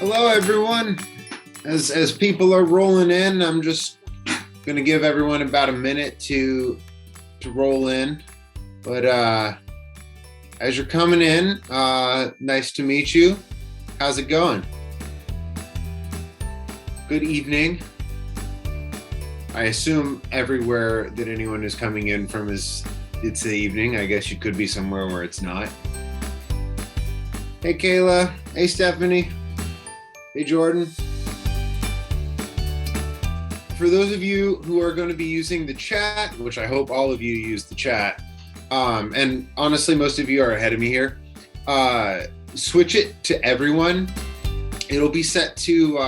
Hello, everyone. As people are rolling in, I'm just going to give everyone about a minute to roll in. But as you're coming in, nice to meet you. How's it going? Good evening. I assume everywhere that anyone is coming in from it's the evening. I guess you could be somewhere where it's not. Hey, Kayla. Hey, Stephanie. Hey, Jordan. For those of you who are going to be using the chat, which I hope all of you use the chat, and honestly, most of you are ahead of me here, switch it to everyone. It'll be set to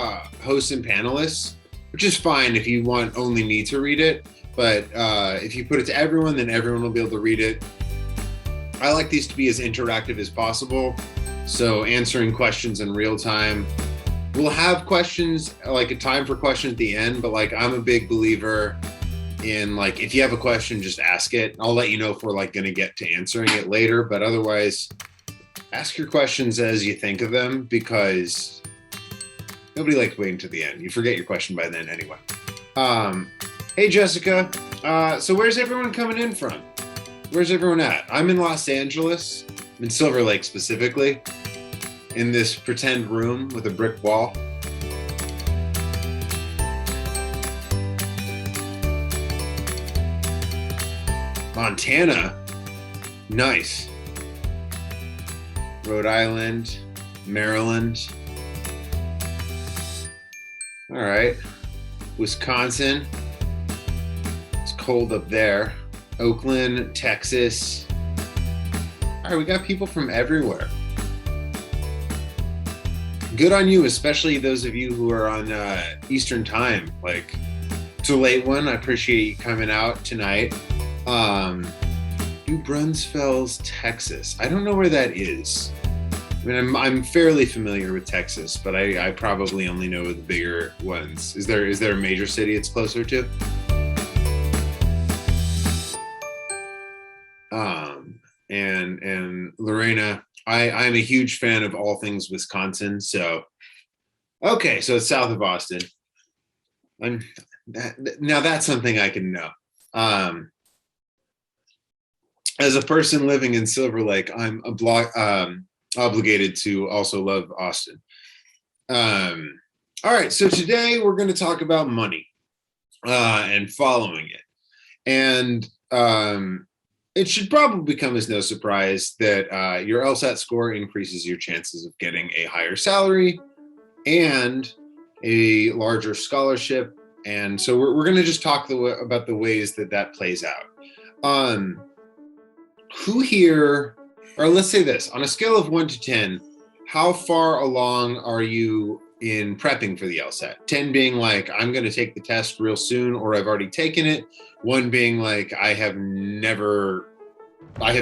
hosts and panelists, which is fine if you want only me to read it. But if you put it to everyone, then everyone will be able to read it. I like these to be as interactive as possible. So answering questions in real time. We'll have questions, like a time for questions at the end, but like I'm a big believer in like, if you have a question, just ask it. I'll let you know if we're like going to get to answering it later, but otherwise ask your questions as you think of them, because nobody likes waiting to the end. You forget your question by then anyway. Hey, Jessica. So where's everyone coming in from? Where's everyone at? I'm in Los Angeles. I'm in Silver Lake specifically, in this pretend room with a brick wall. Montana, nice. Rhode Island, Maryland. All right, Wisconsin, it's cold up there. Oakland, Texas. All right, we got people from everywhere. Good on you, especially those of you who are on Eastern time. Like, it's a late one. I appreciate you coming out tonight. New Braunfels, Texas. I don't know where that is. I mean, I'm fairly familiar with Texas, but I probably only know the bigger ones. Is there a major city it's closer to? And Lorena, I'm a huge fan of all things Wisconsin. So, okay, so it's south of Austin. Now that's something I can know. As a person living in Silver Lake, I'm obligated to also love Austin. All right, so today we're going to talk about money and following it. And it should probably come as no surprise that your LSAT score increases your chances of getting a higher salary and a larger scholarship. And so we're going to just talk about the ways that plays out. Who here, or let's say this, on a scale of 1 to 10, how far along are you in prepping for the LSAT? 10 being like, I'm going to take the test real soon, or I've already taken it. 1 being like, I have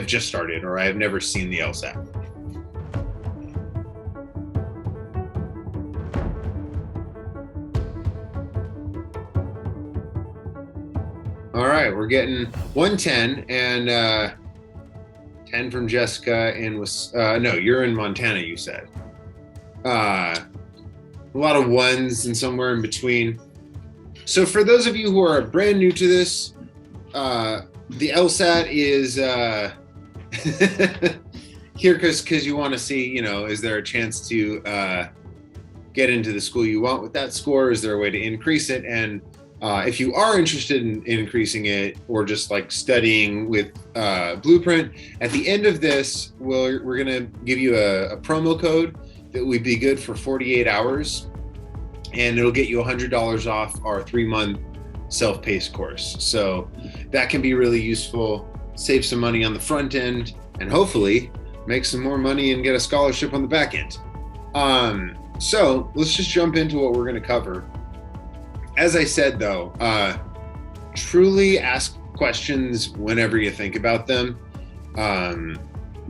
just started, or I have never seen the LSAT. All right, we're getting 110 and 10 from Jessica no, you're in Montana, you said. A lot of 1s and somewhere in between. So for those of you who are brand new to this, the LSAT is here because you want to see, is there a chance to get into the school you want with that score? Is there a way to increase it? And if you are interested in increasing it, or just like studying with Blueprint, at the end of this, we're going to give you a promo code that would be good for 48 hours. And it'll get you $100 off our 3-month self-paced course. So that can be really useful, save some money on the front end, and hopefully make some more money and get a scholarship on the back end. So let's just jump into what we're going to cover. As I said, though, truly ask questions whenever you think about them,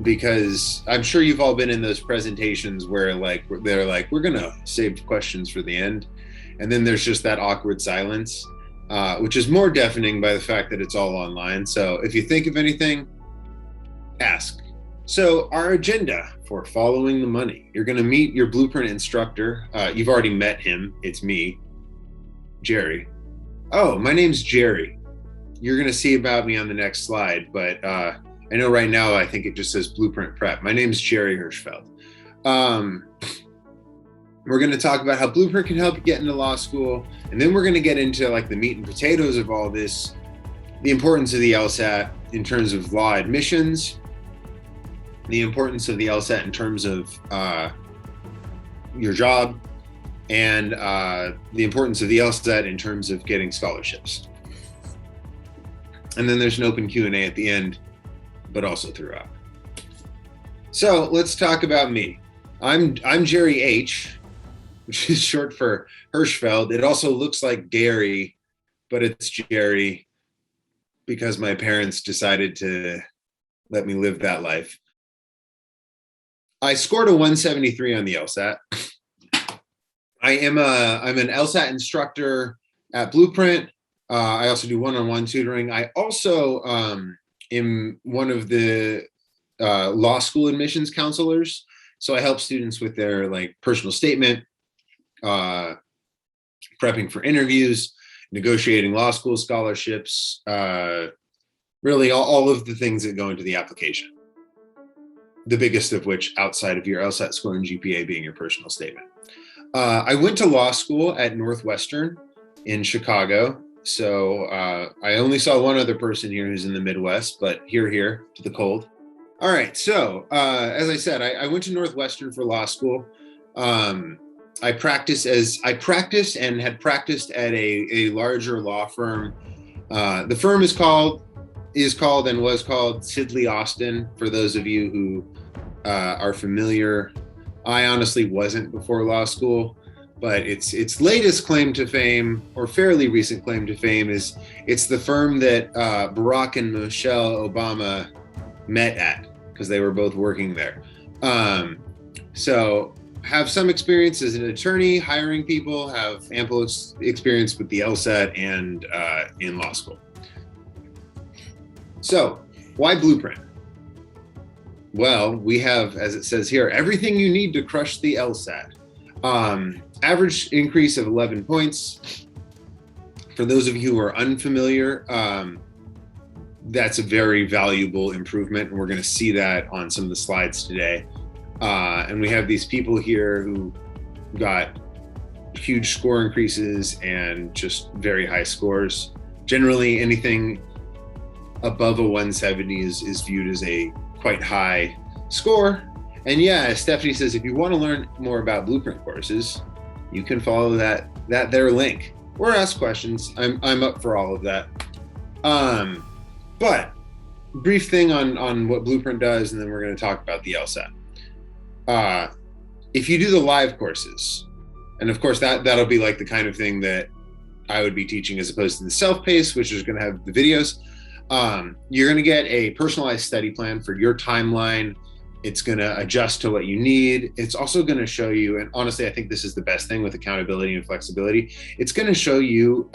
because I'm sure you've all been in those presentations where they're like, we're going to save questions for the end. And then there's just that awkward silence, which is more deafening by the fact that it's all online. So if you think of anything, ask. So our agenda for following the money, you're going to meet your Blueprint instructor. You've already met him. It's me, Gerry. Oh, my name's Gerry. You're going to see about me on the next slide, but I know right now I think it just says Blueprint Prep. My name's Gerry Hirschfeld. We're going to talk about how Blueprint can help you get into law school, and then we're going to get into like the meat and potatoes of all this, the importance of the LSAT in terms of law admissions, the importance of the LSAT in terms of your job, and the importance of the LSAT in terms of getting scholarships. And then there's an open Q&A at the end, but also throughout. So let's talk about me. I'm Gerry H, which is short for Hirschfeld. It also looks like Gary, but it's Gerry because my parents decided to let me live that life. I scored a 173 on the LSAT. I'm an LSAT instructor at Blueprint. I also do one-on-one tutoring. I also am one of the law school admissions counselors. So I help students with their like personal statement, prepping for interviews, negotiating law school scholarships, really all of the things that go into the application. The biggest of which, outside of your LSAT score and GPA, being your personal statement. I went to law school at Northwestern in Chicago. So I only saw one other person here who's in the Midwest, but here to the cold. All right. So as I said, I went to Northwestern for law school. I practiced and had practiced at a larger law firm. The firm is called and was called Sidley Austin, for those of you who are familiar. I honestly wasn't before law school, but its latest claim to fame, or fairly recent claim to fame, is it's the firm that Barack and Michelle Obama met at, because they were both working there. So have some experience as an attorney hiring people, have ample experience with the LSAT and in law school. So why Blueprint? Well, we have, as it says here, everything you need to crush the LSAT. Average increase of 11 points. For those of you who are unfamiliar, that's a very valuable improvement, and we're going to see that on some of the slides today. And we have these people here who got huge score increases and just very high scores. Generally, anything above a 170 is viewed as a quite high score. And yeah, as Stephanie says, if you want to learn more about Blueprint courses, you can follow that their link or ask questions. I'm up for all of that. But brief thing on what Blueprint does, and then we're going to talk about the LSAT. If you do the live courses, and of course that'll be like the kind of thing that I would be teaching as opposed to the self-paced, which is going to have the videos. You're going to get a personalized study plan for your timeline. It's going to adjust to what you need. It's also going to show you, and honestly, I think this is the best thing with accountability and flexibility. It's going to show you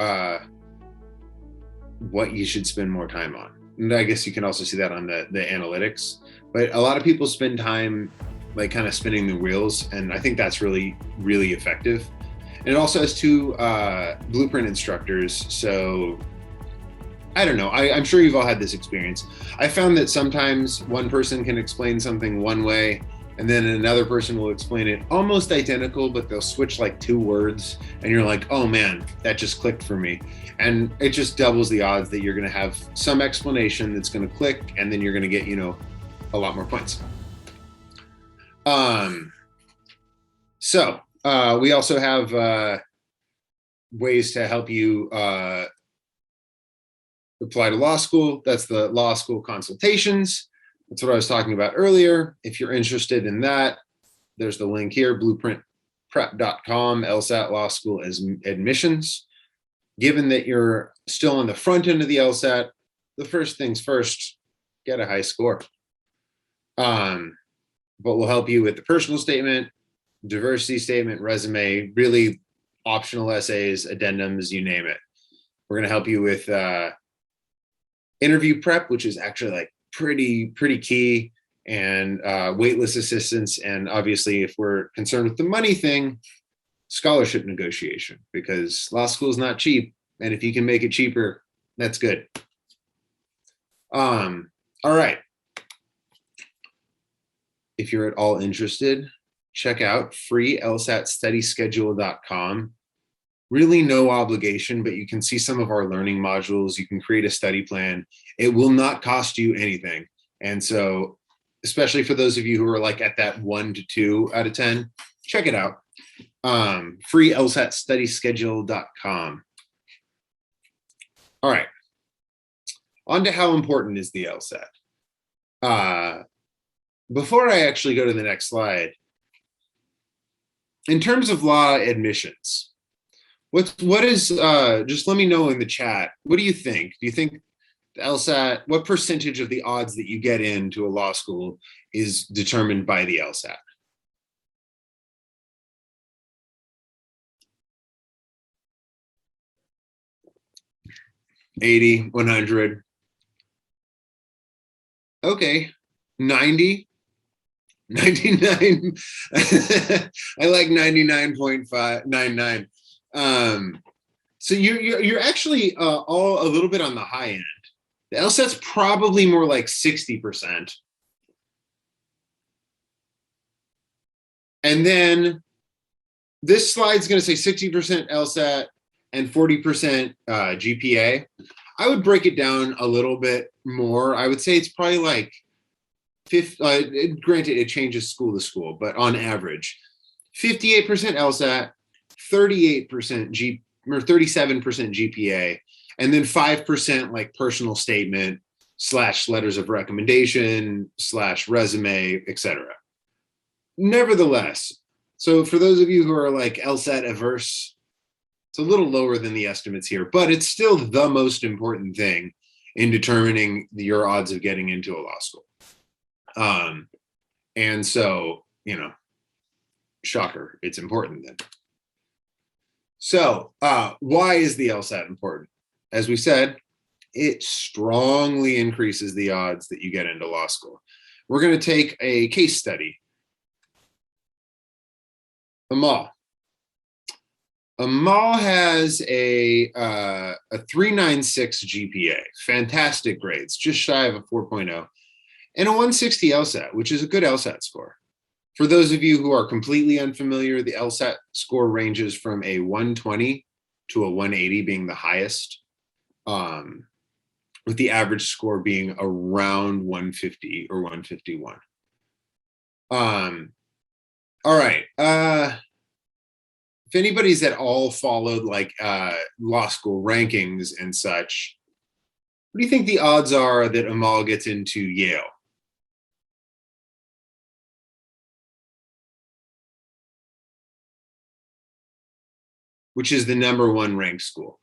what you should spend more time on. And I guess you can also see that on the analytics. But a lot of people spend time like kind of spinning the wheels, and I think that's really, really effective. And it also has two Blueprint instructors. So I don't know. I'm sure you've all had this experience. I found that sometimes one person can explain something one way, and then another person will explain it almost identical, but they'll switch like two words, and you're like, oh man, that just clicked for me. And it just doubles the odds that you're going to have some explanation that's going to click, and then you're going to get, a lot more points. So we also have ways to help you apply to law school. That's the law school consultations. That's what I was talking about earlier. If you're interested in that, there's the link here, blueprintprep.com, LSAT Law School as admissions. Given that you're still on the front end of the LSAT, the first things first, get a high score. But we'll help you with the personal statement, diversity statement, resume, really optional essays, addendums, you name it. We're going to help you with interview prep, which is actually like pretty key. and waitlist assistance. And obviously, if we're concerned with the money thing, scholarship negotiation, because law school is not cheap. And if you can make it cheaper, that's good. All right. If you're at all interested, check out freelsatstudyschedule.com. Really no obligation, but you can see some of our learning modules. You can create a study plan. It will not cost you anything. And so, especially for those of you who are like at that 1 to 2 out of 10, check it out. Freelsatstudyschedule.com. All right. On to how important is the LSAT. Before I actually go to the next slide, in terms of law admissions, what is just let me know in the chat. What do you think? Do you think the LSAT, what percentage of the odds that you get into a law school is determined by the LSAT? $80, $100. Okay, 90. 99. I like 99.599. So you're actually all a little bit on the high end. The LSAT's probably more like 60%. And then this slide's going to say 60% LSAT and 40% GPA. I would break it down a little bit more. I would say it's probably like granted, it changes school to school, but on average, 58% LSAT, 38% or 37% GPA, and then 5% like personal statement / letters of recommendation / resume, etc. Nevertheless, so for those of you who are like LSAT averse, it's a little lower than the estimates here, but it's still the most important thing in determining your odds of getting into a law school. And so, you know, shocker, it's important then. So, why is the LSAT important? As we said, it strongly increases the odds that you get into law school. We're going to take a case study. Amal. Amal has a 396 GPA, fantastic grades, just shy of a 4.0. And a 160 LSAT, which is a good LSAT score. For those of you who are completely unfamiliar, the LSAT score ranges from a 120 to a 180 being the highest, with the average score being around 150 or 151. All right. If anybody's at all followed like law school rankings and such, what do you think the odds are that Amal gets into Yale? Which is the #1 ranked school.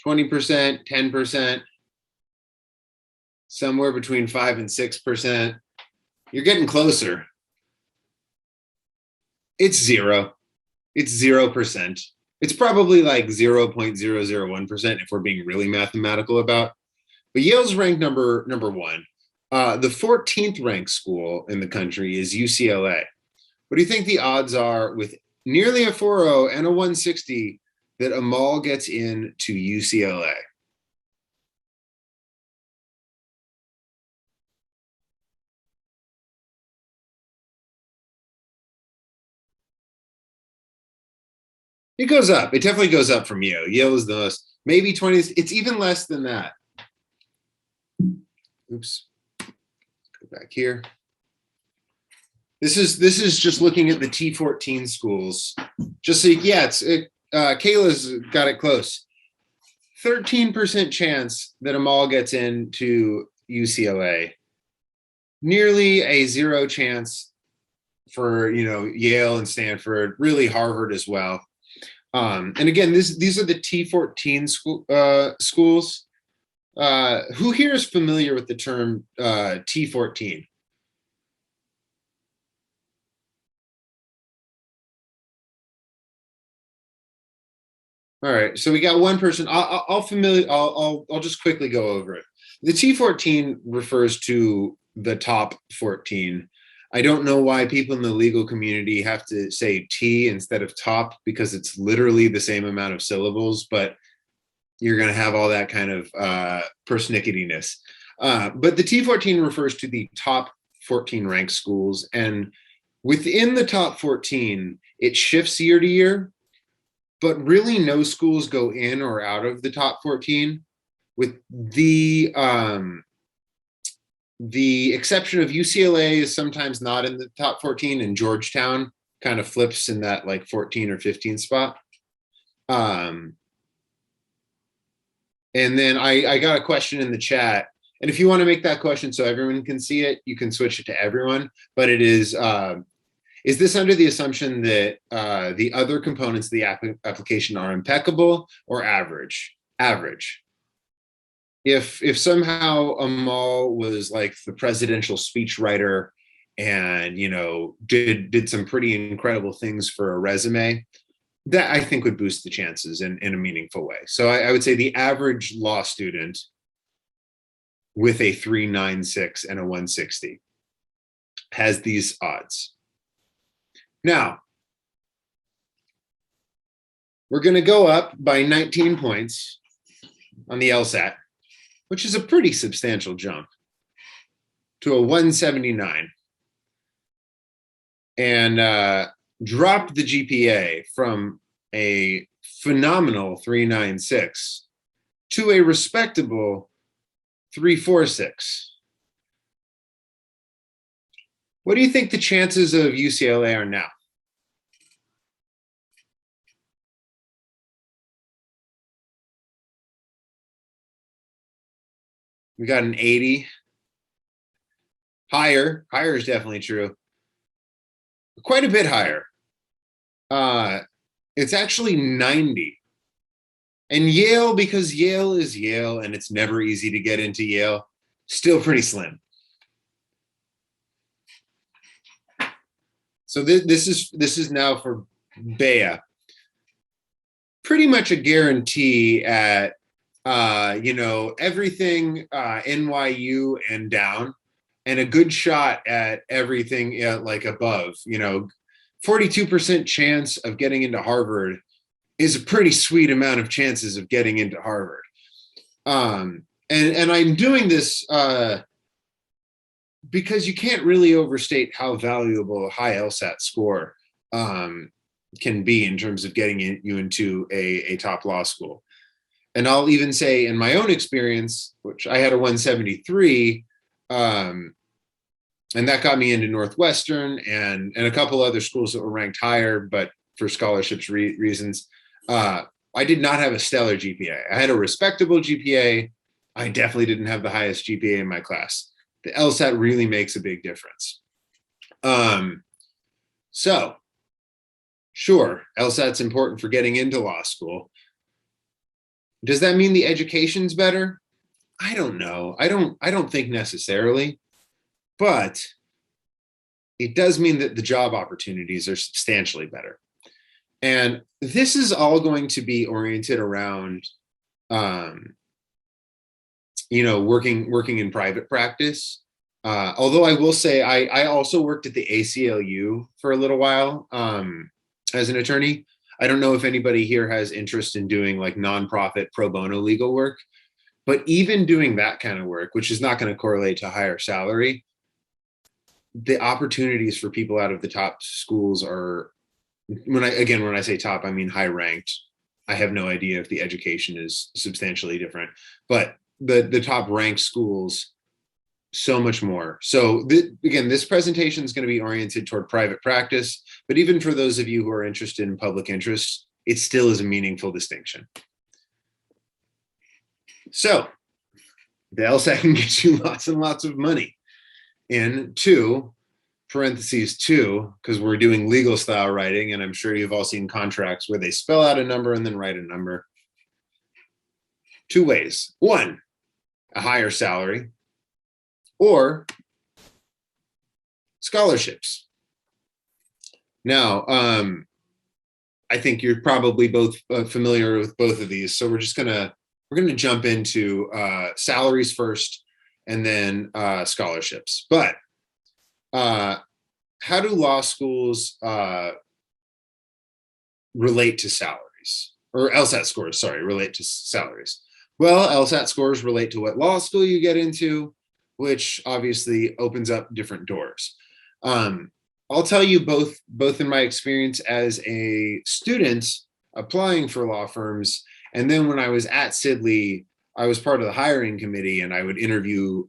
%, 10%, somewhere between 5 and 6%. You're getting closer. It's 0. It's 0%. It's probably like 0.001% if we're being really mathematical about. But Yale's ranked number 1. The 14th ranked school in the country is UCLA. What do you think the odds are with nearly a 4.0 and a 160 that Amal gets into UCLA? It goes up. It definitely goes up from Yale. Yale is the most, maybe 20. It's even less than that. Oops. Go back here. This is just looking at the T14 schools. Just so, yeah, Kayla's got it close. 13% chance that Amal gets into UCLA. Nearly a 0 chance for, you know, Yale and Stanford, really Harvard as well. And again, these are the T14 schools. Who here is familiar with the term T14? All right, so we got one person. I'll just quickly go over it. The T14 refers to the top 14. I don't know why people in the legal community have to say T instead of top, because it's literally the same amount of syllables, but you're going to have all that kind of persnicketyness. But the T14 refers to the top 14 ranked schools, and within the top 14, it shifts year to year, but really no schools go in or out of the top 14, with the exception of UCLA is sometimes not in the top 14, and Georgetown kind of flips in that like 14 or 15 spot. And then I got a question in the chat, and if you want to make that question so everyone can see it, you can switch it to everyone, but it is this under the assumption that the other components of the application are impeccable or average? Average. If somehow Amal was like the presidential speechwriter and, you know, did some pretty incredible things for a resume, that I think would boost the chances in a meaningful way. So I would say the average law student with a 396 and a 160 has these odds. Now, we're going to go up by 19 points on the LSAT, which is a pretty substantial jump, to a 179, and dropped the GPA from a phenomenal 396 to a respectable 346. What do you think the chances of UCLA are now? We got an 80. Higher is definitely true. Quite a bit higher. It's actually 90. And Yale, because Yale is Yale and it's never easy to get into Yale, still pretty slim. So this is now for Bea. Pretty much a guarantee at you know, everything NYU and down, and a good shot at everything like above. You know, 42% chance of getting into Harvard is a pretty sweet amount of chances of getting into Harvard. And I'm doing this because you can't really overstate how valuable a high LSAT score can be in terms of getting you into a top law school. And I'll even say in my own experience, which I had a 173, and that got me into Northwestern and a couple other schools that were ranked higher, but for scholarships reasons. I did not have a stellar GPA. I had a respectable GPA. I definitely didn't have the highest GPA in my class. The LSAT really makes a big difference. So, sure, LSAT's important for getting into law school. Does that mean the education's better? I don't know. I don't think necessarily, but it does mean that the job opportunities are substantially better. And this is all going to be oriented around, you know, working in private practice. Although I will say I also worked at the ACLU for a little while as an attorney. I don't know if anybody here has interest in doing like nonprofit pro bono legal work, but even doing that kind of work, which is not going to correlate to higher salary, the opportunities for people out of the top schools are, when I say top, I mean high ranked. I have no idea if the education is substantially different, but the top ranked schools, so much more. So again, this presentation is going to be oriented toward private practice, but even for those of you who are interested in public interest, it still is a meaningful distinction. So the LSAT can get you lots and lots of money in parentheses two, because we're doing legal style writing, and I'm sure you've all seen contracts where they spell out a number and then write a number. Two ways. One, a higher salary, or scholarships. Now, I think you're probably both familiar with both of these. So we're gonna jump into salaries first, and then scholarships. But how do law schools relate to salaries, or LSAT scores? Sorry, relate to salaries. Well, LSAT scores relate to what law school you get into, which obviously opens up different doors. I'll tell you both in my experience as a student applying for law firms, and then when I was at Sidley, I was part of the hiring committee, and I would interview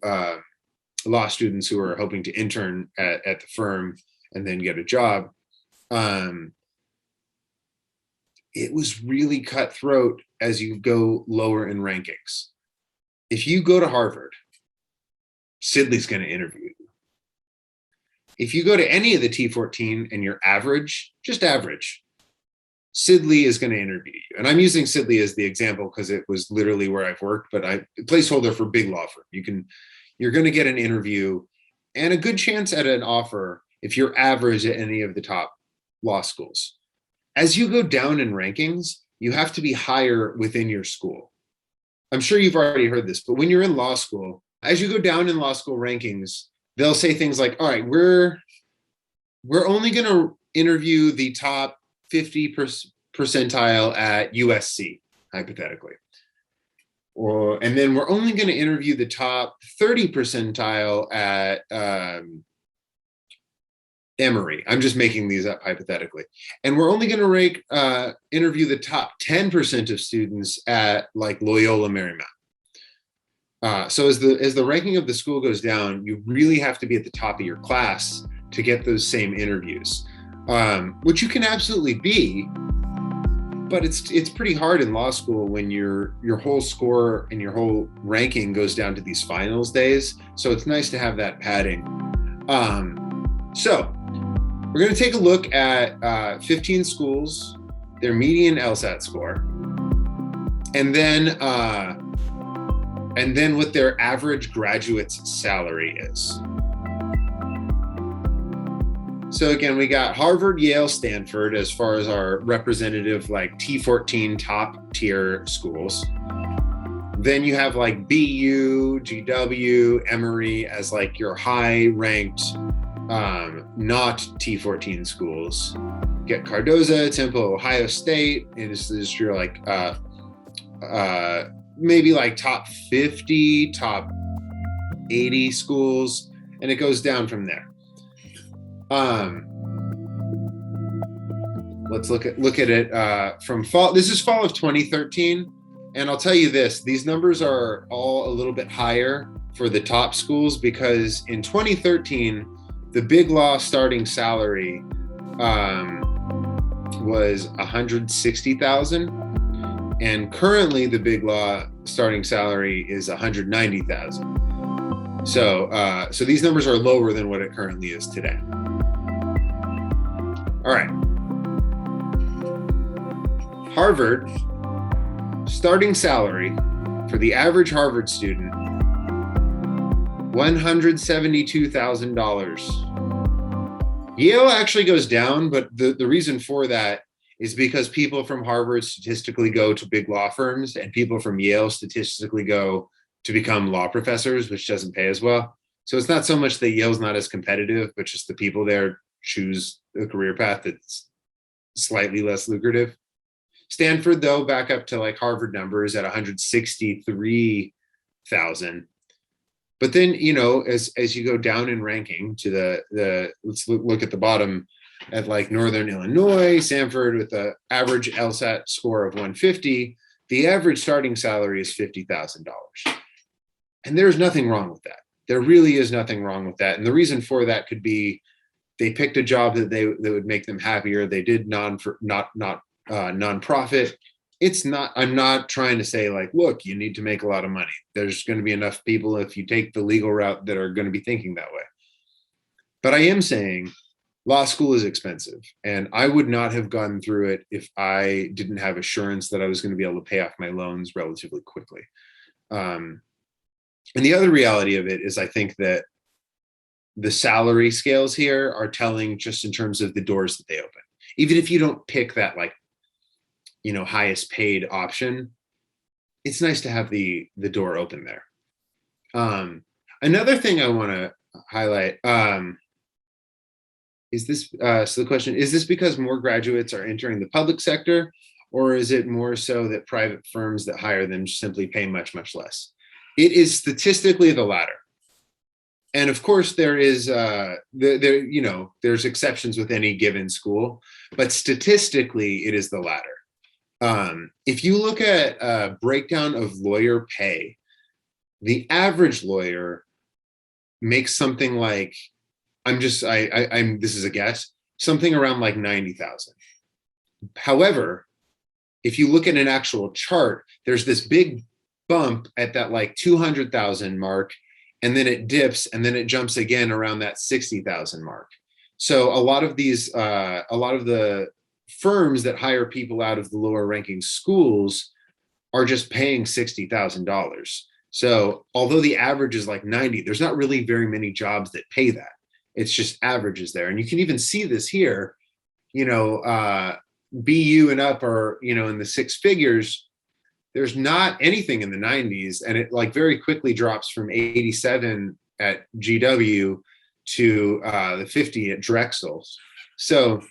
law students who were hoping to intern at the firm and then get a job. It was really cutthroat as you go lower in rankings. If you go to Harvard, Sidley's going to interview you. If you go to any of the T14 and you're average, just average, Sidley is going to interview you. And I'm using Sidley as the example because it was literally where I've worked, but placeholder for big law firm. You're going to get an interview and a good chance at an offer if you're average at any of the top law schools. As you go down in rankings, you have to be higher within your school. I'm sure you've already heard this, but when you're in law school, as you go down in law school rankings, they'll say things like, all right, we're only going to interview the top 50 percentile at USC, hypothetically. And then we're only going to interview the top 30 percentile at Emory. I'm just making these up hypothetically. And we're only going to interview the top 10% of students at like Loyola Marymount. So as the ranking of the school goes down, you really have to be at the top of your class to get those same interviews, which you can absolutely be, but it's pretty hard in law school when your whole score and your whole ranking goes down to these finals days. So it's nice to have that padding. So we're going to take a look at 15 schools, their median LSAT score, and then what their average graduate's salary is. So again, we got Harvard, Yale, Stanford as far as our representative like T14 top tier schools. Then you have like BU, GW, Emory as like your high ranked not T14 schools. Get Cardozo, Temple, Ohio State, and this is your like maybe like top 50, top 80 schools, and it goes down from there. Let's look at it from fall. This is fall of 2013, and I'll tell you this: these numbers are all a little bit higher for the top schools because in 2013. The big law starting salary was $160,000, and currently the big law starting salary is $190,000. So these numbers are lower than what it currently is today. All right, Harvard starting salary for the average Harvard student. $172,000. Yale actually goes down, but the reason for that is because people from Harvard statistically go to big law firms and people from Yale statistically go to become law professors, which doesn't pay as well. So it's not so much that Yale's not as competitive, but just the people there choose a career path that's slightly less lucrative. Stanford, though, back up to like Harvard numbers at $163,000. But then, you know, as you go down in ranking to the let's look at the bottom at like Northern Illinois, Sanford with the average LSAT score of 150, the average starting salary is $50,000. And there's nothing wrong with that. There really is nothing wrong with that. And the reason for that could be they picked a job that would make them happier. They did nonprofit. It's not, I'm not trying to say like, look, you need to make a lot of money. There's going to be enough people if you take the legal route that are going to be thinking that way. But I am saying law school is expensive, and I would not have gone through it if I didn't have assurance that I was going to be able to pay off my loans relatively quickly. And the other reality of it is I think that the salary scales here are telling just in terms of the doors that they open. Even if you don't pick that like highest paid option, it's nice to have the door open there. Another thing I want to highlight is this. So the question is this because more graduates are entering the public sector, or is it more so that private firms that hire them simply pay much, much less? It is statistically the latter. And of course, there is there's exceptions with any given school, but statistically, it is the latter. If you look at a breakdown of lawyer pay, the average lawyer makes something like, I'm this is a guess, something around like 90,000. However, if you look at an actual chart, there's this big bump at that like 200,000 mark, and then it dips, and then it jumps again around that 60,000 mark. So a lot of the firms that hire people out of the lower ranking schools are just paying $60,000. So although the average is like 90, there's not really very many jobs that pay that. It's just averages there. And you can even see this here, BU and up are, in the six figures. There's not anything in the 90s, and it like very quickly drops from 87 at GW to the 50 at Drexel. So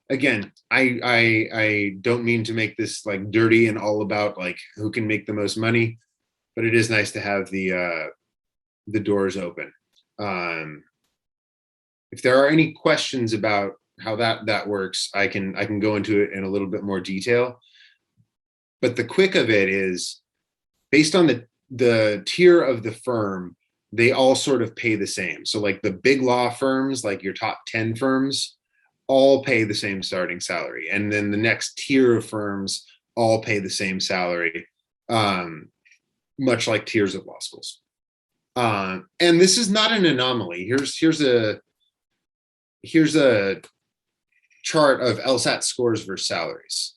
again, I don't mean to make this like dirty and all about like who can make the most money, but it is nice to have the doors open. If there are any questions about how that works, I can go into it in a little bit more detail. But the quick of it is based on the tier of the firm, they all sort of pay the same. So like the big law firms, like your top 10 firms, all pay the same starting salary. And then the next tier of firms all pay the same salary, much like tiers of law schools. And this is not an anomaly. Here's a chart of LSAT scores versus salaries.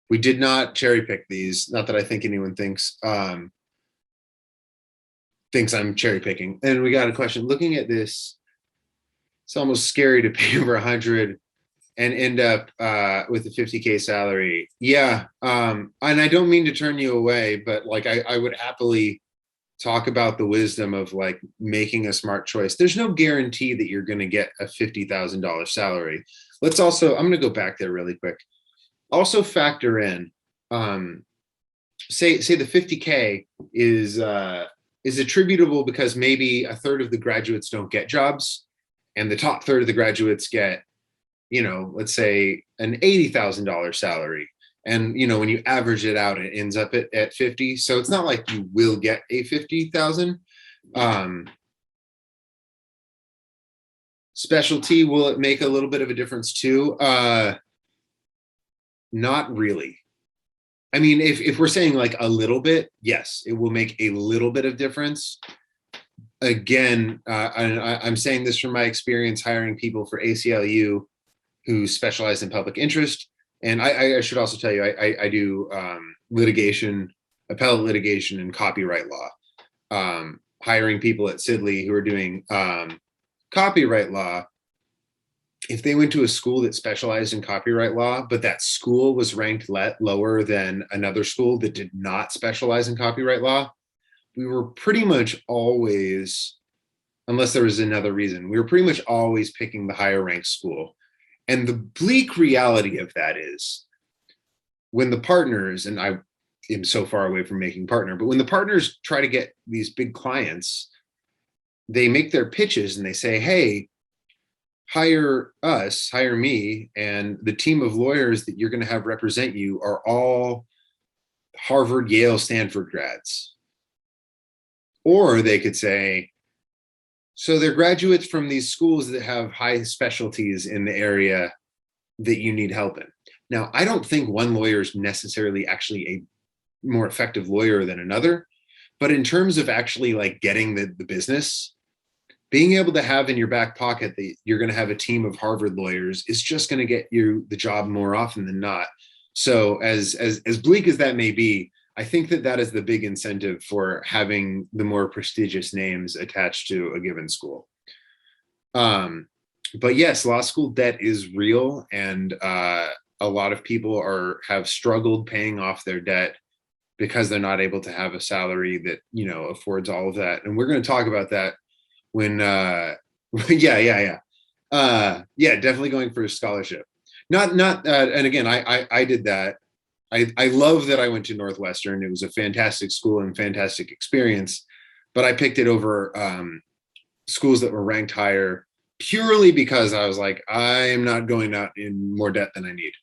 We did not cherry pick these. Not that I think anyone thinks I'm cherry picking. And we got a question. Looking at this, it's almost scary to pay over 100 and end up with a 50K salary. Yeah, and I don't mean to turn you away, but like I would happily talk about the wisdom of like making a smart choice. There's no guarantee that you're going to get a $50,000 salary. I'm going to go back there really quick. Also factor in, say the 50K is attributable because maybe a third of the graduates don't get jobs, and the top third of the graduates get, let's say an $80,000 salary. And, when you average it out, it ends up at 50. So it's not like you will get a 50,000. Specialty, will it make a little bit of a difference too? Not really. I mean, if we're saying like a little bit, yes, it will make a little bit of difference. Again, I'm saying this from my experience hiring people for ACLU who specialize in public interest. And I should also tell you, I do litigation, appellate litigation, and copyright law. Hiring people at Sidley who are doing copyright law, if they went to a school that specialized in copyright law, but that school was ranked lower than another school that did not specialize in copyright law, we were pretty much always, unless there was another reason, we were pretty much always picking the higher ranked school. And the bleak reality of that is when the partners, and I am so far away from making partner, but when the partners try to get these big clients, they make their pitches and they say, hey, hire us, hire me, and the team of lawyers that you're going to have represent you are all Harvard, Yale, Stanford grads. Or they could say, so they're graduates from these schools that have high specialties in the area that you need help in. Now, I don't think one lawyer is necessarily actually a more effective lawyer than another, but in terms of actually like getting the business, being able to have in your back pocket that you're going to have a team of Harvard lawyers is just going to get you the job more often than not. So as bleak as that may be, I think that is the big incentive for having the more prestigious names attached to a given school. But yes, law school debt is real. And a lot of people have struggled paying off their debt because they're not able to have a salary that, affords all of that. And we're going to talk about that when, yeah, definitely going for a scholarship. And again, I did that. I love that I went to Northwestern. It was a fantastic school and fantastic experience, but I picked it over schools that were ranked higher purely because I was like, I'm not going out in more debt than I need.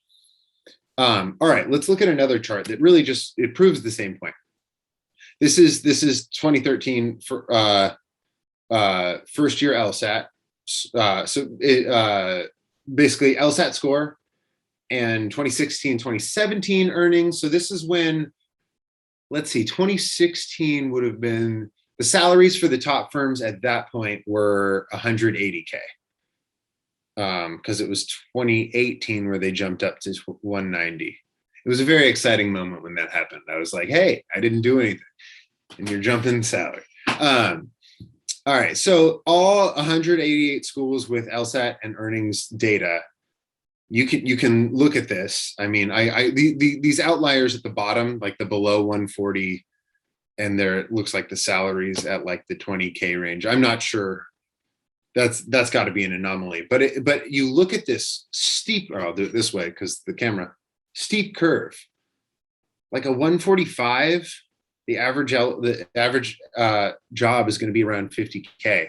All right, let's look at another chart that really it proves the same point. This is 2013 for first year LSAT. Basically LSAT score and 2016, 2017 earnings. So this is when, let's see, 2016 would have been, the salaries for the top firms at that point were 180K. Because it was 2018 where they jumped up to 190. It was a very exciting moment when that happened. I was like, hey, I didn't do anything. And you're jumping salary. All right, so all 188 schools with LSAT and earnings data, you can look at this. I mean, these outliers at the bottom, like the below 140, and there it looks like the salaries at like the 20K range. I'm not sure. That's got to be an anomaly. But you look at this steep, or I'll do it this way because the camera, steep curve, like a 145. The average job is going to be around 50K.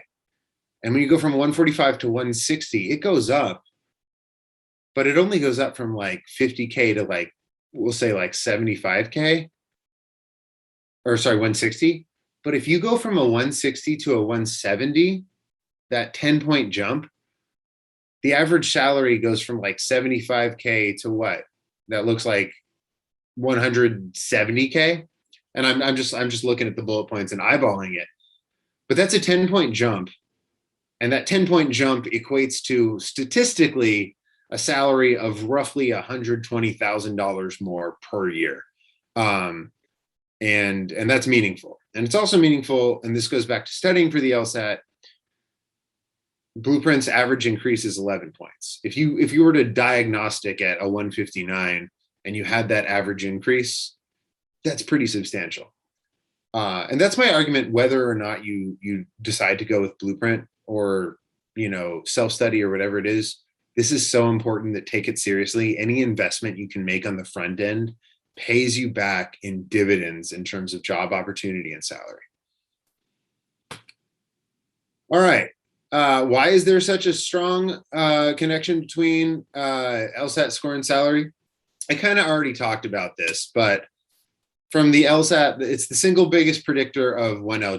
And when you go from 145 to 160, it goes up, but it only goes up from like 50K to like, we'll say like 75K, or sorry, 160. But if you go from a 160 to a 170, that 10-point jump, the average salary goes from like 75K to what? That looks like 170K. And I'm just looking at the bullet points and eyeballing it. But that's a 10-point jump. And that 10-point jump equates to statistically a salary of roughly $120,000 more per year. And that's meaningful. And it's also meaningful, and this goes back to studying for the LSAT. Blueprint's average increase is 11 points. If you were to diagnostic at a 159 and you had that average increase, that's pretty substantial. And that's my argument, whether or not you decide to go with Blueprint or, self-study or whatever it is. This is so important that take it seriously. Any investment you can make on the front end pays you back in dividends in terms of job opportunity and salary. All right. Why is there such a strong connection between LSAT score and salary? I kind of already talked about this, but from the LSAT, it's the single biggest predictor of 1L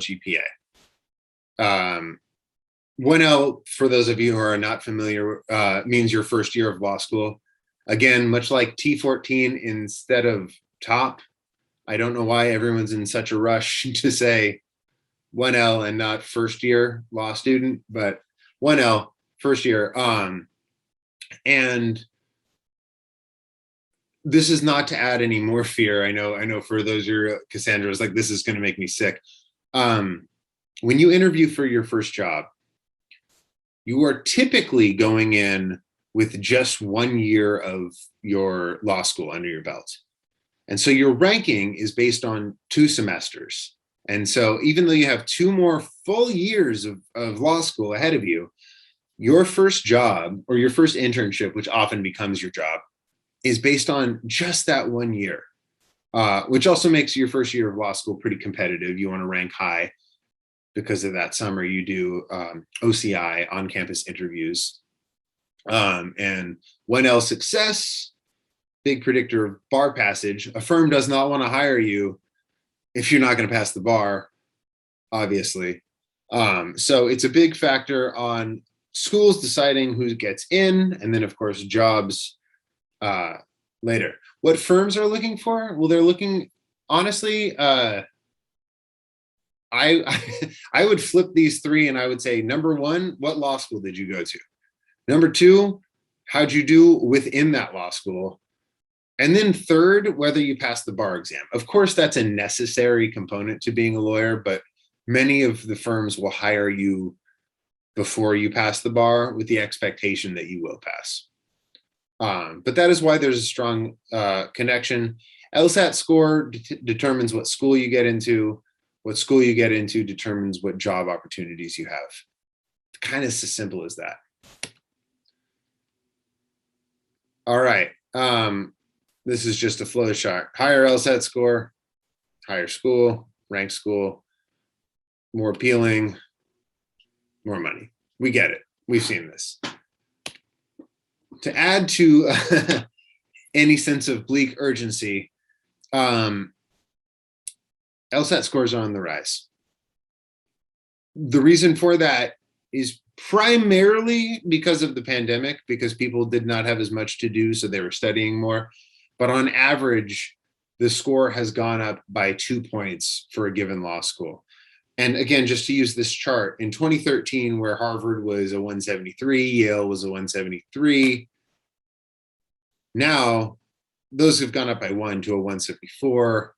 GPA. 1L, for those of you who are not familiar, means your first year of law school. Again, much like T14 instead of top, I don't know why everyone's in such a rush to say 1L and not first year law student, but 1L, first year. And this is not to add any more fear. I know for those of you, Cassandra's like, this is going to make me sick. When you interview for your first job, you are typically going in with just 1 year of your law school under your belt. And so your ranking is based on 2 semesters. And so even though you have 2 more full years of law school ahead of you, your first job or your first internship, which often becomes your job, is based on just that 1 year, which also makes your first year of law school pretty competitive. You want to rank high because of that summer you do OCI, on-campus interviews. And 1L success, big predictor of bar passage. A firm does not want to hire you if you're not going to pass the bar, obviously. So it's a big factor on schools deciding who gets in, and then of course jobs later. What firms are looking for? Well, they're looking, honestly, I would flip these 3 and I would say, number 1, what law school did you go to? Number 2, how'd you do within that law school? And then 3rd, whether you pass the bar exam. Of course, that's a necessary component to being a lawyer, but many of the firms will hire you before you pass the bar with the expectation that you will pass. But that is why there's a strong connection. LSAT score determines what school you get into. What school you get into determines what job opportunities you have. Kind of as simple as that. All right. This is just a flow chart. Higher LSAT score, higher school, ranked school, more appealing, more money. We get it. We've seen this. To add to any sense of bleak urgency, LSAT scores are on the rise. The reason for that is primarily because of the pandemic, because people did not have as much to do, so they were studying more. But on average, the score has gone up by 2 points for a given law school. And again, just to use this chart, in 2013, where Harvard was a 173, Yale was a 173, now those have gone up by 1 to a 174.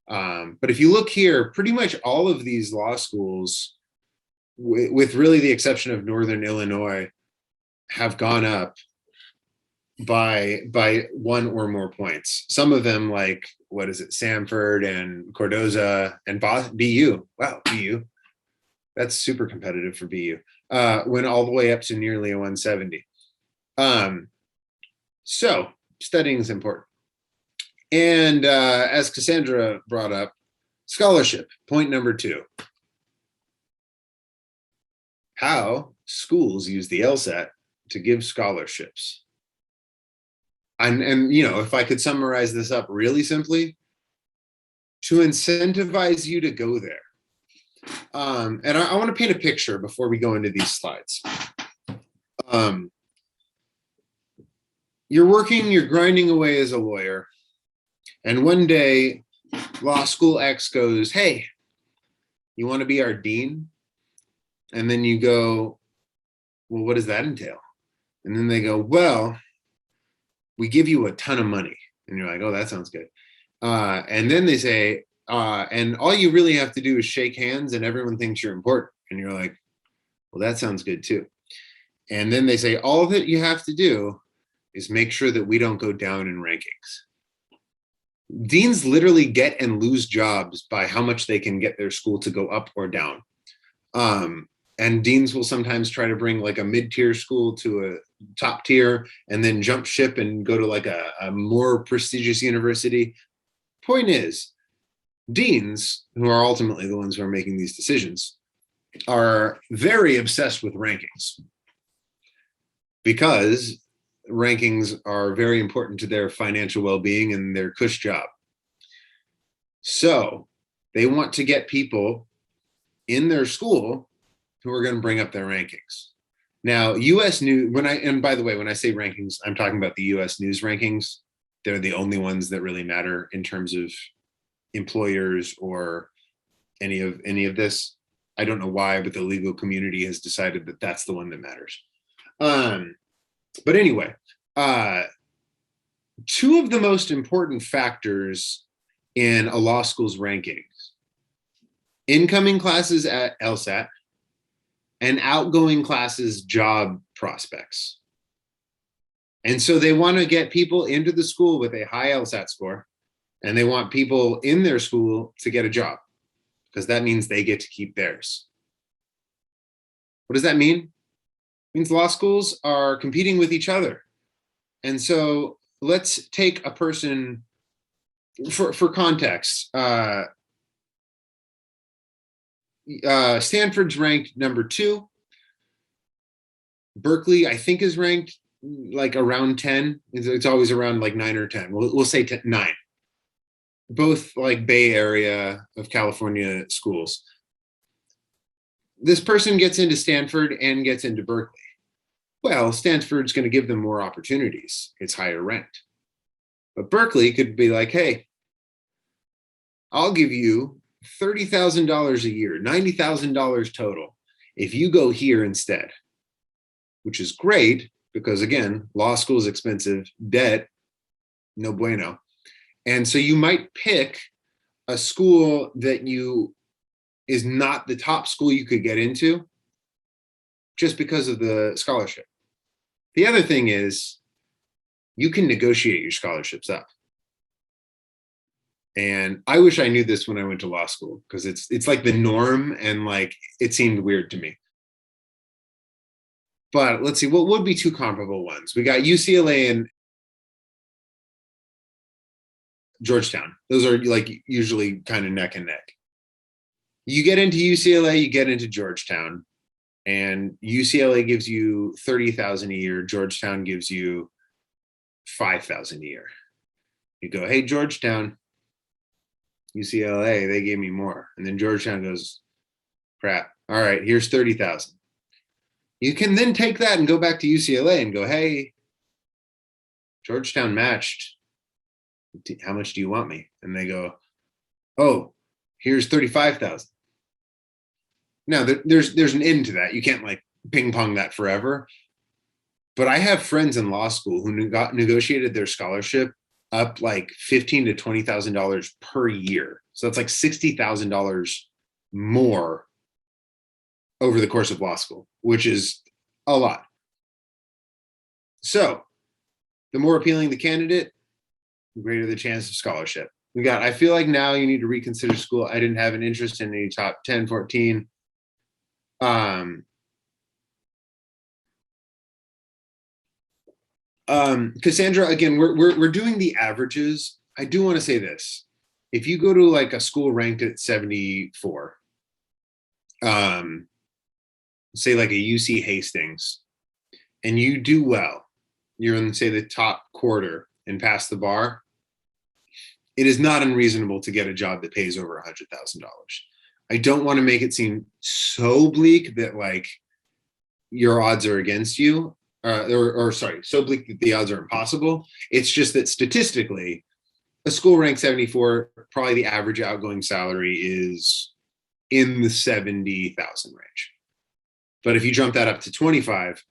But if you look here, pretty much all of these law schools, with really the exception of Northern Illinois, have gone up by 1 or more points. Some of them, like, what is it, Samford and Cardozo and BU. Wow, BU. That's super competitive for BU. Went all the way up to nearly a 170. So studying is important. And as Cassandra brought up, scholarship, point number 2. How schools use the LSAT to give scholarships. And you know, if I could summarize this up really simply, to incentivize you to go there. And I want to paint a picture before we go into these slides. You're working, you're grinding away as a lawyer, and one day law school X goes, hey, you want to be our dean? And then you go, well, what does that entail? And then they go, well, we give you a ton of money. And you're like, oh, that sounds good. And then they say, and all you really have to do is shake hands and everyone thinks you're important. And you're like, well, that sounds good too. And then they say, all that you have to do is make sure that we don't go down in rankings. Deans literally get and lose jobs by how much they can get their school to go up or down. And deans will sometimes try to bring like a mid-tier school to a top tier and then jump ship and go to like a more prestigious university. Point is, deans, who are ultimately the ones who are making these decisions, are very obsessed with rankings because rankings are very important to their financial well-being and their cush job. So they want to get people in their school who are going to bring up their rankings. Now, US News, and by the way, when I say rankings, I'm talking about the US News rankings. They're the only ones that really matter in terms of employers or any of this. I don't know why, but the legal community has decided that that's the one that matters. But anyway, 2 of the most important factors in a law school's rankings: incoming classes at LSAT and outgoing classes job prospects. And so they want to get people into the school with a high LSAT score, and they want people in their school to get a job because that means they get to keep theirs. What does that mean? It means law schools are competing with each other. And so let's take a person for context. Stanford's ranked number 2. Berkeley, I think, is ranked like around 10. It's always around like 9 or 10. We'll say 9. Both like Bay Area of California schools. This person gets into Stanford and gets into Berkeley. Well, Stanford's going to give them more opportunities. It's higher ranked. But Berkeley could be like, hey, I'll give you $30,000 a year, $90,000 total, if you go here instead, which is great because, again, law school is expensive, debt, no bueno. And so you might pick a school that is not the top school you could get into just because of the scholarship. The other thing is you can negotiate your scholarships up. And I wish I knew this when I went to law school, because it's like the norm, and like it seemed weird to me. But let's see, what would be two comparable ones? We got UCLA and Georgetown. Those are like usually kind of neck and neck. You get into UCLA, you get into Georgetown, and UCLA gives you $30,000 a year. Georgetown gives you $5,000 a year. You go, hey, Georgetown, UCLA, they gave me more. And then Georgetown goes, crap. All right, here's 30,000. You can then take that and go back to UCLA and go, hey, Georgetown matched. How much do you want me? And they go, oh, here's 35,000. Now there's an end to that. You can't like ping pong that forever. But I have friends in law school who negotiated their scholarship up like $15,000 to $20,000 per year. So that's like $60,000 more over the course of law school, which is a lot. So the more appealing the candidate, the greater the chance of scholarship. We got, I feel like now you need to reconsider school. I didn't have an interest in any top 10, 14. Cassandra, again, we're doing the averages. I do want to say this. If you go to like a school ranked at 74, say like a UC Hastings, and you do well, you're in, say, the top quarter and pass the bar, it is not unreasonable to get a job that pays over $100,000. I don't want to make it seem so bleak that like your odds are against you, or sorry, so bleak that the odds are impossible. It's just that statistically, a school ranked 74, probably the average outgoing salary is in the 70,000 range. But if you jump that up to 25,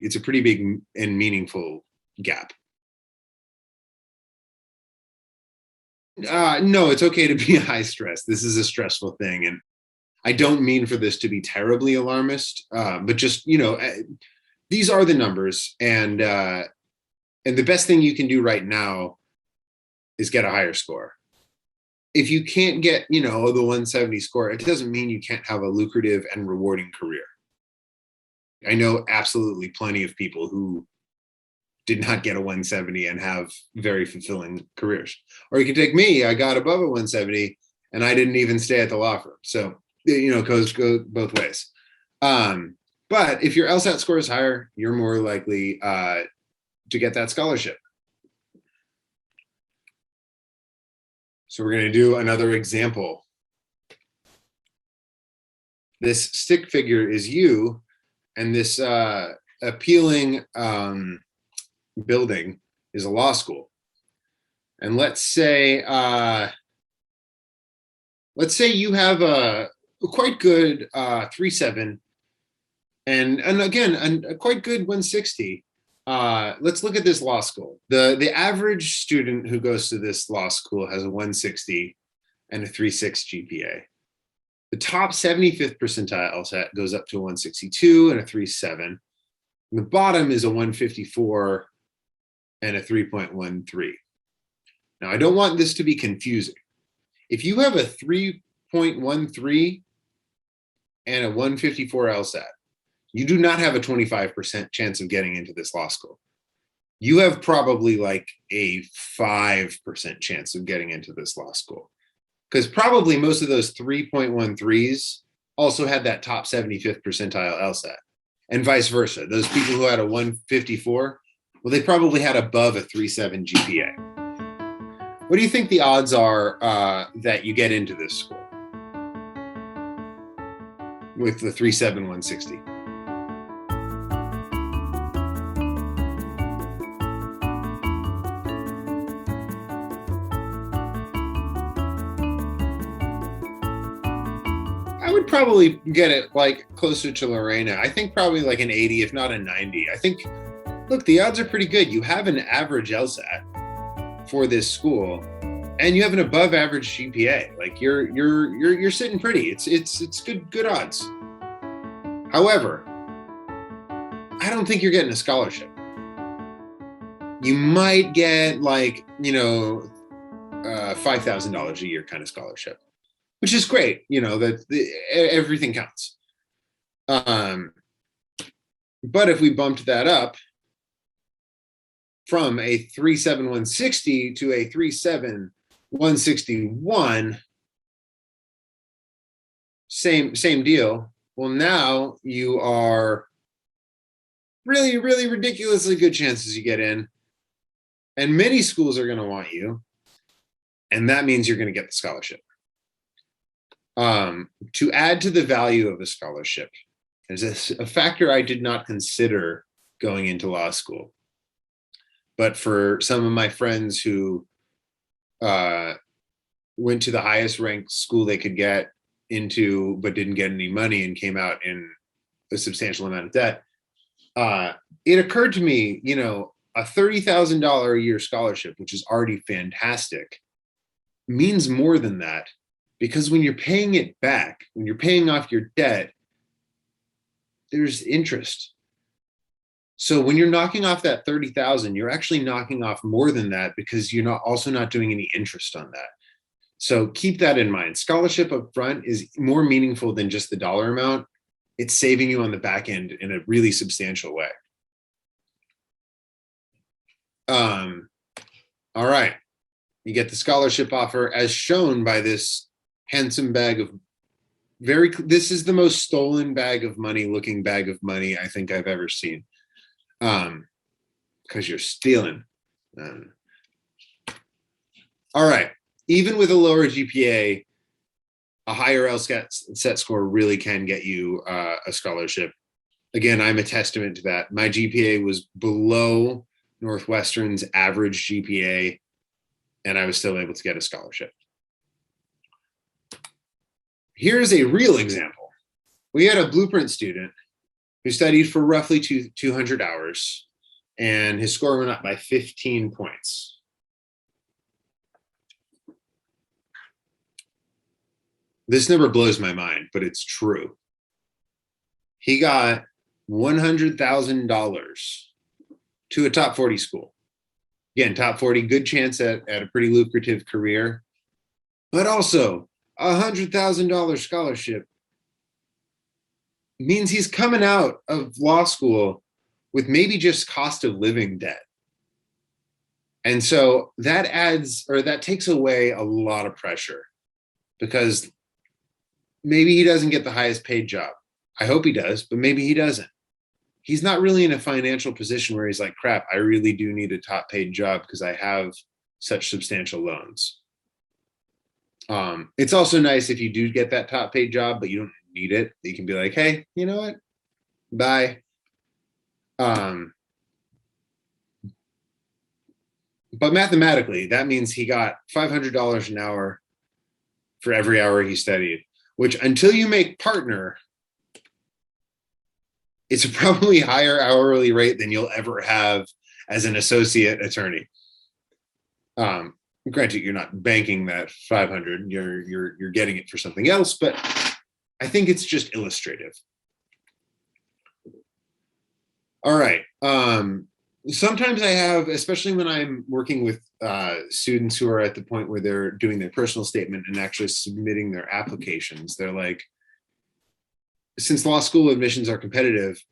it's a pretty big and meaningful gap. No, it's okay to be high stress. This is a stressful thing. And I don't mean for this to be terribly alarmist, but just, you know, these are the numbers. And the best thing you can do right now is get a higher score. If you can't get, you know, the 170 score, it doesn't mean you can't have a lucrative and rewarding career. I know absolutely plenty of people who did not get a 170 and have very fulfilling careers. Or you can take me, I got above a 170 and I didn't even stay at the law firm. So, you know, goes both ways. But if your LSAT score is higher, you're more likely to get that scholarship. So we're going to do another example. This stick figure is you, and this appealing building is a law school. And let's say you have a quite good 3.7 and again a quite good 160. Let's look at this law school. The average student who goes to this law school has a 160 and a 3.6 GPA. The top 75th percentile LSAT goes up to a 162 and a 3.7. And the bottom is a 154 and a 3.13. Now, I don't want this to be confusing. If you have a 3.13 and a 154 LSAT, you do not have a 25% chance of getting into this law school. You have probably like a 5% chance of getting into this law school. Because probably most of those 3.13s also had that top 75th percentile LSAT, and vice versa. Those people who had a 154, well, they probably had above a 3.7 GPA. What do you think the odds are that you get into this school with the 3.7 160? I would probably get it like closer to Lorena. I think probably like an 80, if not a 90. I think, look, the odds are pretty good. You have an average LSAT for this school, and you have an above average GPA. Like you're sitting pretty. It's good odds. However, I don't think you're getting a scholarship. you might get like, $5,000 a year kind of scholarship, which is great. Everything counts. But if we bumped that up from a 37160 to a 37161, same deal. Well, now you are really, really ridiculously good chances you get in, and many schools are going to want you, and that means you're going to get the scholarship. To add to the value of a scholarship, there's a factor I did not consider going into law school. But for some of my friends who went to the highest ranked school they could get into, but didn't get any money and came out in a substantial amount of debt, it occurred to me, a $30,000 a year scholarship, which is already fantastic, means more than that, because when you're paying it back, when you're paying off your debt, there's interest. So when you're knocking off that 30,000, you're actually knocking off more than that, because you're also not doing any interest on that. So keep that in mind. Scholarship up front is more meaningful than just the dollar amount. It's saving you on the back end in a really substantial way. All right. You get the scholarship offer as shown by this handsome bag of this is the most stolen bag of money looking bag of money I think I've ever seen. Because you're stealing. All right. Even with a lower GPA, a higher LSAT score really can get you a scholarship. Again, I'm a testament to that. My GPA was below Northwestern's average GPA, and I was still able to get a scholarship. Here's a real example. We had a Blueprint student who studied for roughly 200 hours, and his score went up by 15 points. This number blows my mind, but it's true. He got $100,000 to a top 40 school. Again, top 40, good chance at a pretty lucrative career, but also $100,000 scholarship means he's coming out of law school with maybe just cost of living debt. And so that takes away a lot of pressure, because maybe he doesn't get the highest paid job. I hope he does, but maybe he doesn't. He's not really in a financial position where he's like, crap, I really do need a top paid job because I have such substantial loans. It's also nice if you do get that top paid job, but you don't need it. You can be like, hey, you know what? Bye. But mathematically, that means he got $500 an hour for every hour he studied, which until you make partner, it's a probably higher hourly rate than you'll ever have as an associate attorney. Granted, you're not banking that 500, you're getting it for something else, but I think it's just illustrative. All right. Sometimes I have, especially when I'm working with students who are at the point where they're doing their personal statement and actually submitting their applications, they're like, since law school admissions are competitive,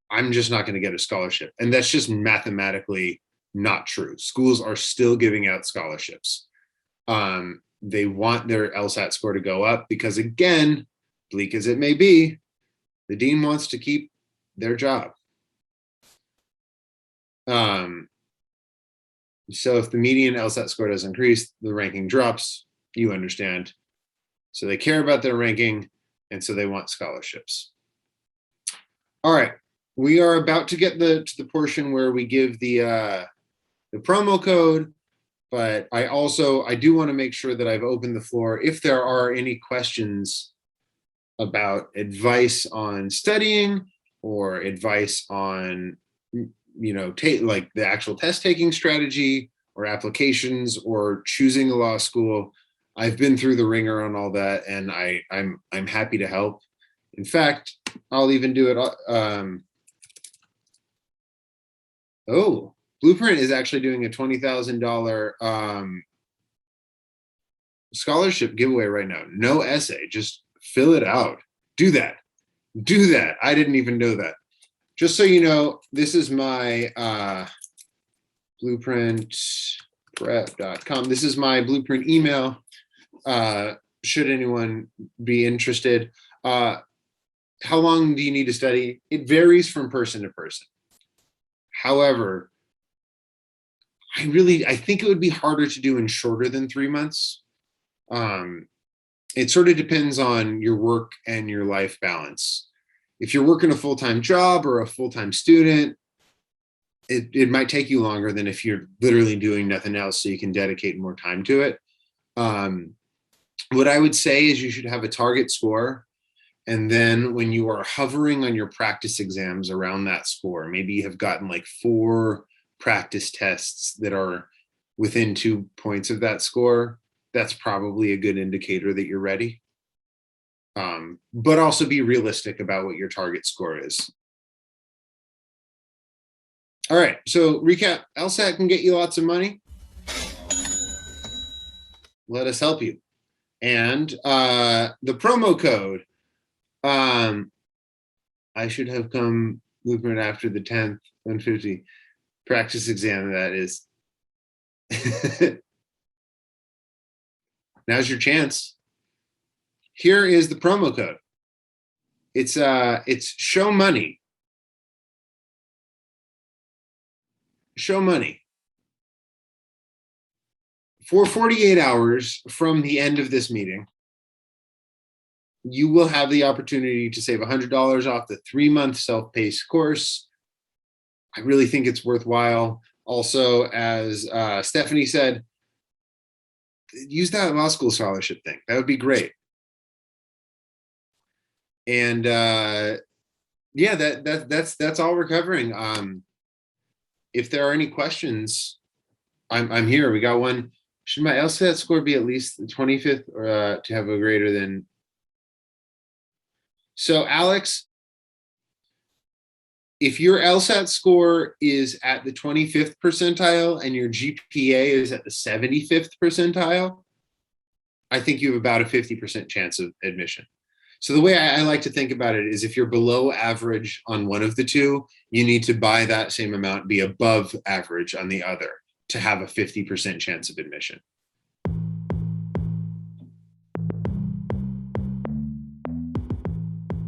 I'm just not going to get a scholarship. And that's just mathematically not true. Schools are still giving out scholarships. They want their LSAT score to go up because, again, bleak as it may be, the dean wants to keep their job. So if the median LSAT score doesn't increase, the ranking drops, you understand. So they care about their ranking, and so they want scholarships. All right, we are about to get to the portion where we give the promo code, but I do want to make sure that I've opened the floor. If there are any questions about advice on studying or advice on, like the actual test taking strategy or applications or choosing a law school, I've been through the ringer on all that, and I'm happy to help. In fact, I'll even do it. Blueprint is actually doing a $20,000 scholarship giveaway right now. No essay, just fill it out. Do that. Do that. I didn't even know that. Just so you know, this is my blueprintprep.com. This is my Blueprint email. Should anyone be interested. How long do you need to study? It varies from person to person. However, I think it would be harder to do in shorter than 3 months. It sort of depends on your work and your life balance. If you're working a full-time job or a full-time student, it might take you longer than if you're literally doing nothing else, so you can dedicate more time to it. What I would say is you should have a target score. And then when you are hovering on your practice exams around that score, maybe you have gotten like 4 practice tests that are within 2 points of that score, that's probably a good indicator that you're ready. But also be realistic about what your target score is. All right, so recap, LSAT can get you lots of money. Let us help you. And the promo code, I should have come Blueprint after the 10th 150 practice exam, that is. Now's your chance. Here is the promo code. It's show money. Show money. For 48 hours from the end of this meeting, you will have the opportunity to save $100 off the 3-month self-paced course. I really think it's worthwhile. Also, as Stephanie said, use that law school scholarship thing. That would be great. And yeah, that's all we're covering. If there are any questions, I'm here. We got one. Should my LSAT score be at least the 25th or to have a greater than? So Alex, if your LSAT score is at the 25th percentile and your GPA is at the 75th percentile, I think you have about a 50% chance of admission. So the way I like to think about it is if you're below average on one of the two, you need to by that same amount be above average on the other to have a 50% chance of admission.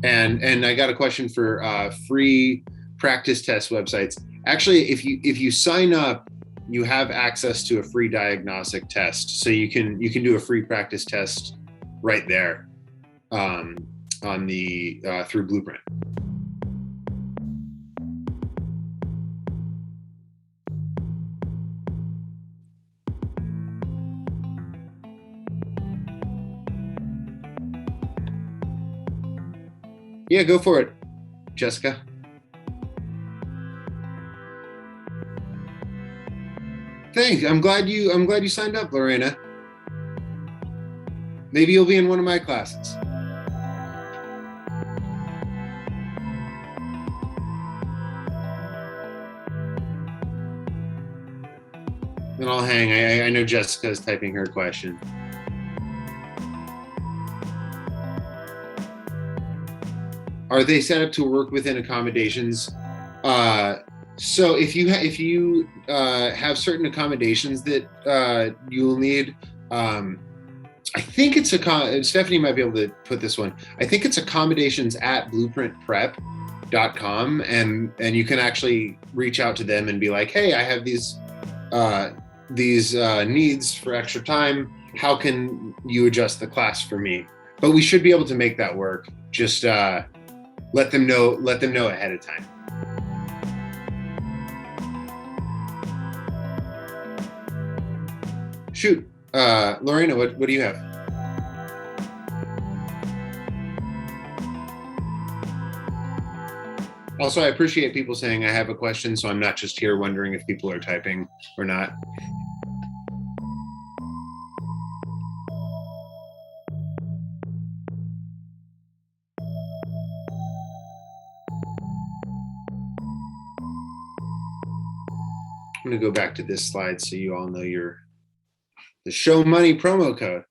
And I got a question for free practice test websites. Actually, if you sign up, you have access to a free diagnostic test, so you can do a free practice test right there on the through Blueprint. Yeah, go for it, Jessica. Thanks. I'm glad you signed up, Lorena. Maybe you'll be in one of my classes. Then I'll hang. I know Jessica's typing her question. Are they set up to work within accommodations? So if you have certain accommodations that you will need, I think it's Stephanie might be able to put this one. I think it's accommodations at blueprintprep.com, and you can actually reach out to them and be like, hey, I have these needs for extra time. How can you adjust the class for me? But we should be able to make that work. Just let them know ahead of time. Shoot, Lorena, what do you have? Also, I appreciate people saying I have a question, so I'm not just here wondering if people are typing or not. I'm going to go back to this slide so you all know the show money promo code.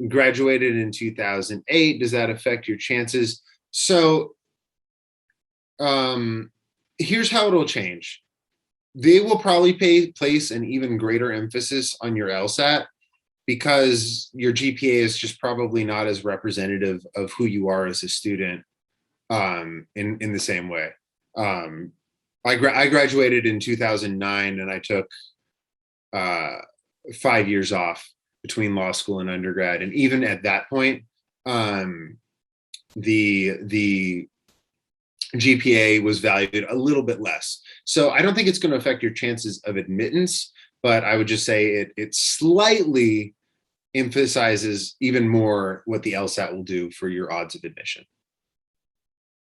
Graduated in 2008. Does that affect your chances? So here's how it'll change. They will probably place an even greater emphasis on your LSAT because your GPA is just probably not as representative of who you are as a student in the same way. I graduated in 2009 and I took 5 years off between law school and undergrad. And even at that point, the GPA was valued a little bit less. So I don't think it's going to affect your chances of admittance, but I would just say it slightly emphasizes even more what the LSAT will do for your odds of admission.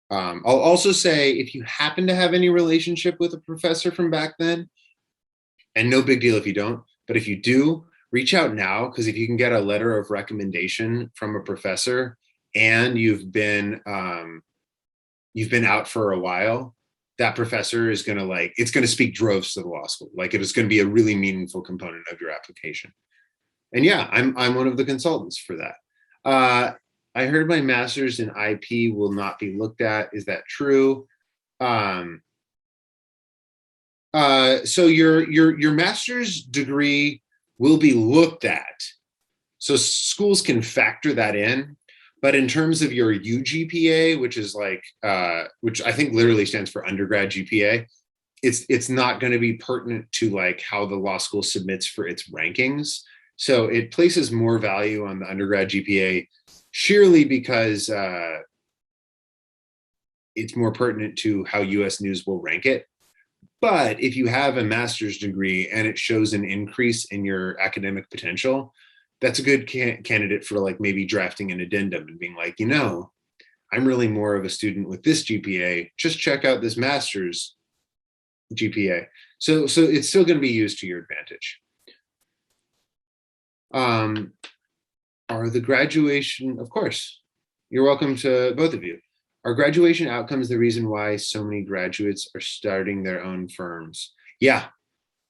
I'll also say if you happen to have any relationship with a professor from back then, and no big deal if you don't, but if you do, reach out now, because if you can get a letter of recommendation from a professor and you've been out for a while, that professor is going to it's going to speak droves to the law school. Like it is going to be a really meaningful component of your application. And yeah, I'm one of the consultants for that. I heard my master's in IP will not be looked at. Is that true? So your master's degree will be looked at. So schools can factor that in. But in terms of your UGPA, which is which I think literally stands for undergrad GPA, it's not going to be pertinent to how the law school submits for its rankings. So it places more value on the undergrad GPA sheerly because it's more pertinent to how US News will rank it. But if you have a master's degree and it shows an increase in your academic potential, that's a good candidate for maybe drafting an addendum and being I'm really more of a student with this GPA. Just check out this master's GPA. So it's still going to be used to your advantage. Are the graduation, of course, you're welcome to both of you. Are graduation outcomes the reason why so many graduates are starting their own firms? Yeah.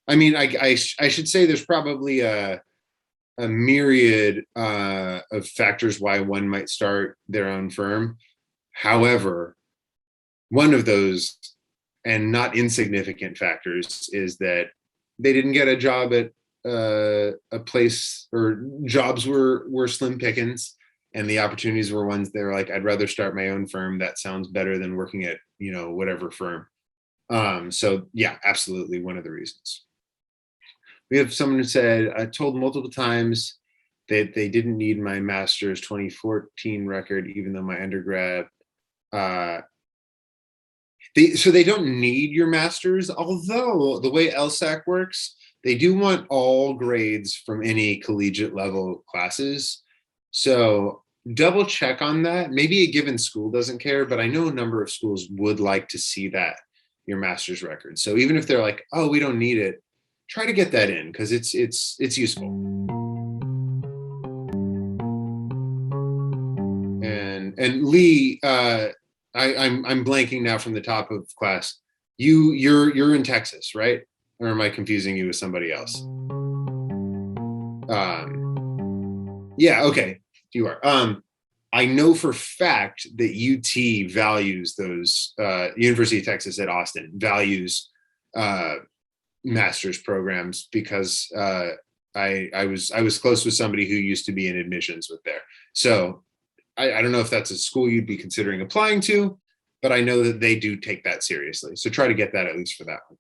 I mean, I should say there's probably a myriad of factors why one might start their own firm. However, one of those and not insignificant factors is that they didn't get a job at a place, or jobs were slim pickings, and the opportunities were ones they're I'd rather start my own firm. That sounds better than working at whatever firm. So yeah, absolutely one of the reasons. We have someone who said, I told multiple times that they didn't need my master's 2014 record, even though my undergrad, so they don't need your master's, although the way LSAC works, they do want all grades from any collegiate level classes. So double check on that. Maybe a given school doesn't care, but I know a number of schools would like to see that, your master's record. So even if they're oh, we don't need it, try to get that in because it's useful. And Lee, I'm blanking now from the top of class. You're in Texas, right? Or am I confusing you with somebody else? Yeah, okay, you are. I know for fact that UT values those, University of Texas at Austin values master's programs because I was close with somebody who used to be in admissions with there. So I don't know if that's a school you'd be considering applying to, but I know that they do take that seriously. So try to get that at least for that one.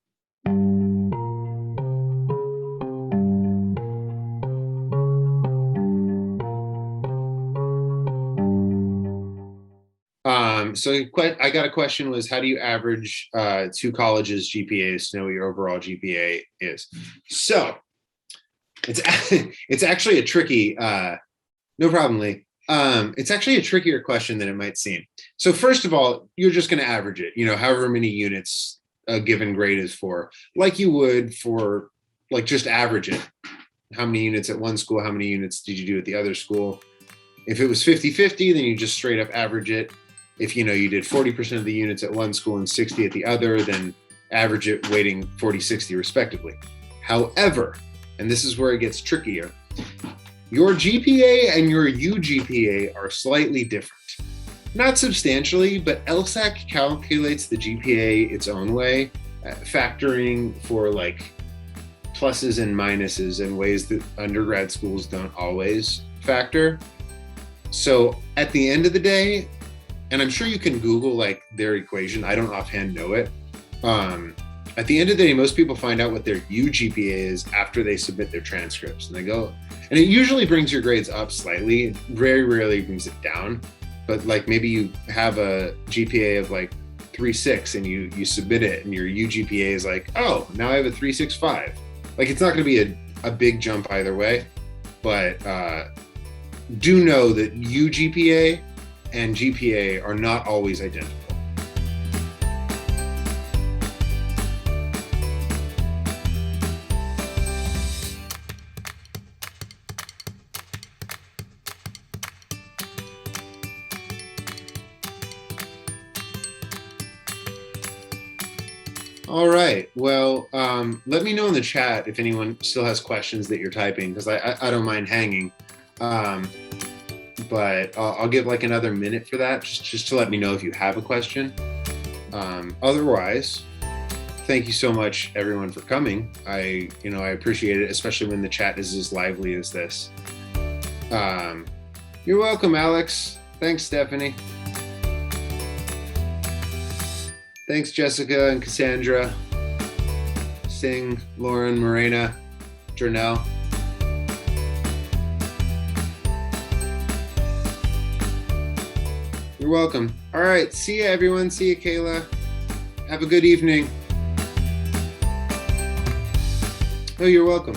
So I got a question was, how do you average two colleges GPAs to know what your overall GPA is? So it's actually a tricky, no problem, Lee. It's actually a trickier question than it might seem. So first of all, you're just going to average it, however many units a given grade is for, like you would for just average it. How many units at one school? How many units did you do at the other school? If it was 50-50, then you just straight up average it. if you did 40% of the units at one school and 60 at the other, then average it weighting 40-60 respectively. However, and this is where it gets trickier, your GPA and your UGPA are slightly different. Not substantially, but LSAC calculates the GPA its own way, factoring for like pluses and minuses in ways that undergrad schools don't always factor. So at the end of the day, and I'm sure you can Google like their equation, I don't offhand know it. At the end of the day, most people find out what their UGPA is after they submit their transcripts, and they go, and it usually brings your grades up slightly. It very rarely brings it down, but like maybe you have a GPA of like 3.6 and you submit it and your UGPA is like, oh, now I have a 3.65. Like it's not going to be a big jump either way, but do know that UGPA and GPA are not always identical. All right. Well, let me know in the chat if anyone still has questions that you're typing, because I don't mind hanging. But I'll give like another minute for that, just to let me know if you have a question. Otherwise, thank you so much, everyone, for coming. I appreciate it, especially when the chat is as lively as this. You're welcome, Alex. Thanks, Stephanie. Thanks, Jessica and Cassandra, Singh, Lauren, Morena, Jernell. You're welcome. All right. See ya, everyone. See ya, Kayla. Have a good evening. Oh, you're welcome.